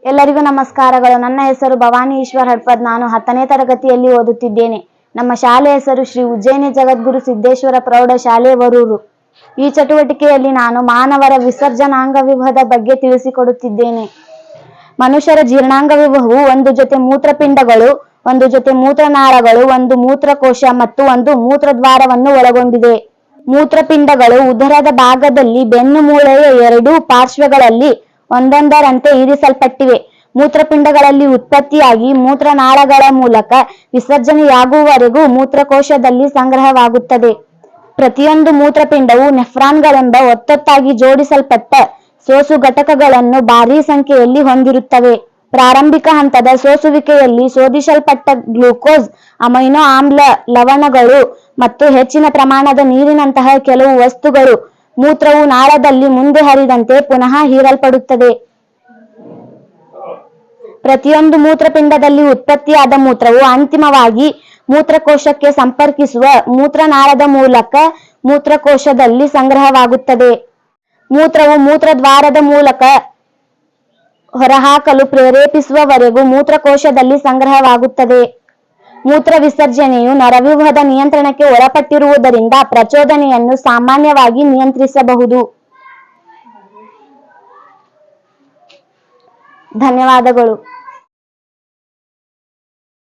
ಎಲ್ಲರಿಗೂ ನಮಸ್ಕಾರಗಳು. ನನ್ನ ಹೆಸರು ಭವಾನಿ ಈಶ್ವರ್ ಹಡ್ಪದ್. ನಾನು 10ನೇ ತರಗತಿಯಲ್ಲಿ ಓದುತ್ತಿದ್ದೇನೆ. ನಮ್ಮ ಶಾಲೆ ಹೆಸರು ಶ್ರೀ ಉಜ್ಜಯಿನಿ ಜಗದ್ಗುರು ಸಿದ್ದೇಶ್ವರ ಪ್ರೌಢಶಾಲೆ ವರೂರು. ಈ ಚಟುವಟಿಕೆಯಲ್ಲಿ ನಾನು ಮಾನವರ ವಿಸರ್ಜನಾಂಗವ್ಯೂಹದ ಬಗ್ಗೆ ತಿಳಿಸಿಕೊಡುತ್ತಿದ್ದೇನೆ. ಮನುಷ್ಯರ ಜೀರ್ಣಾಂಗವ್ಯೂಹವು ಒಂದು ಜೊತೆ ಮೂತ್ರಪಿಂಡಗಳು, ಒಂದು ಜೊತೆ ಮೂತ್ರನಾಳಗಳು, ಒಂದು ಮೂತ್ರಕೋಶ ಮತ್ತು ಒಂದು ಮೂತ್ರದ್ವಾರವನ್ನು ಒಳಗೊಂಡಿದೆ. ಮೂತ್ರಪಿಂಡಗಳು ಉದರದ ಭಾಗದಲ್ಲಿ ಬೆನ್ನು ಮೂಳೆಯ ಎರಡೂ ಪಾರ್ಶ್ವಗಳಲ್ಲಿ ಒಂದೊಂದರಂತೆ ಇರಿಸಲ್ಪಟ್ಟಿವೆ. ಮೂತ್ರಪಿಂಡಗಳಲ್ಲಿ ಉತ್ಪತ್ತಿಯಾಗಿ ಮೂತ್ರನಾಳಗಳ ಮೂಲಕ ವಿಸರ್ಜನೆಯಾಗುವವರೆಗೂ ಮೂತ್ರಕೋಶದಲ್ಲಿ ಸಂಗ್ರಹವಾಗುತ್ತದೆ. ಪ್ರತಿಯೊಂದು ಮೂತ್ರಪಿಂಡವು ನೆಫ್ರಾನ್ಗಳೆಂಬ ಒತ್ತೊತ್ತಾಗಿ ಜೋಡಿಸಲ್ಪಟ್ಟ ಸೋಸು ಘಟಕಗಳನ್ನು ಭಾರೀ ಸಂಖ್ಯೆಯಲ್ಲಿ ಹೊಂದಿರುತ್ತವೆ. ಪ್ರಾರಂಭಿಕ ಹಂತದ ಸೋಸುವಿಕೆಯಲ್ಲಿ ಶೋಧಿಸಲ್ಪಟ್ಟ ಗ್ಲೂಕೋಸ್, ಅಮೈನೋ ಆಮ್ಲ, ಲವಣಗಳು ಮತ್ತು ಹೆಚ್ಚಿನ ಪ್ರಮಾಣದ ನೀರಿನಂತಹ ಕೆಲವು ವಸ್ತುಗಳು ಮೂತ್ರವು ನಾಳದಲ್ಲಿ ಮುಂದೆ ಹರಿದಂತೆ ಪುನಃ ಹೀರಲ್ಪಡುತ್ತದೆ. ಪ್ರತಿಯೊಂದು ಮೂತ್ರಪಿಂಡದಲ್ಲಿ ಉತ್ಪತ್ತಿಯಾದ ಮೂತ್ರವು ಅಂತಿಮವಾಗಿ ಮೂತ್ರಕೋಶಕ್ಕೆ ಸಂಪರ್ಕಿಸುವ ಮೂತ್ರನಾಳದ ಮೂಲಕ ಮೂತ್ರಕೋಶದಲ್ಲಿ ಸಂಗ್ರಹವಾಗುತ್ತದೆ. ಮೂತ್ರವು ಮೂತ್ರದ್ವಾರದ ಮೂಲಕ ಹೊರಹಾಕಲು ಪ್ರೇರೇಪಿಸುವವರೆಗೂ ಮೂತ್ರಕೋಶದಲ್ಲಿ ಸಂಗ್ರಹವಾಗುತ್ತದೆ. ಮೂತ್ರ ವಿಸರ್ಜನೆಯು ನರವ್ಯೂಹದ ನಿಯಂತ್ರಣಕ್ಕೆ ಒಳಪಟ್ಟಿರುವುದರಿಂದ ಪ್ರಚೋದನೆಯನ್ನು ಸಾಮಾನ್ಯವಾಗಿ ನಿಯಂತ್ರಿಸಬಹುದು. ಧನ್ಯವಾದಗಳು.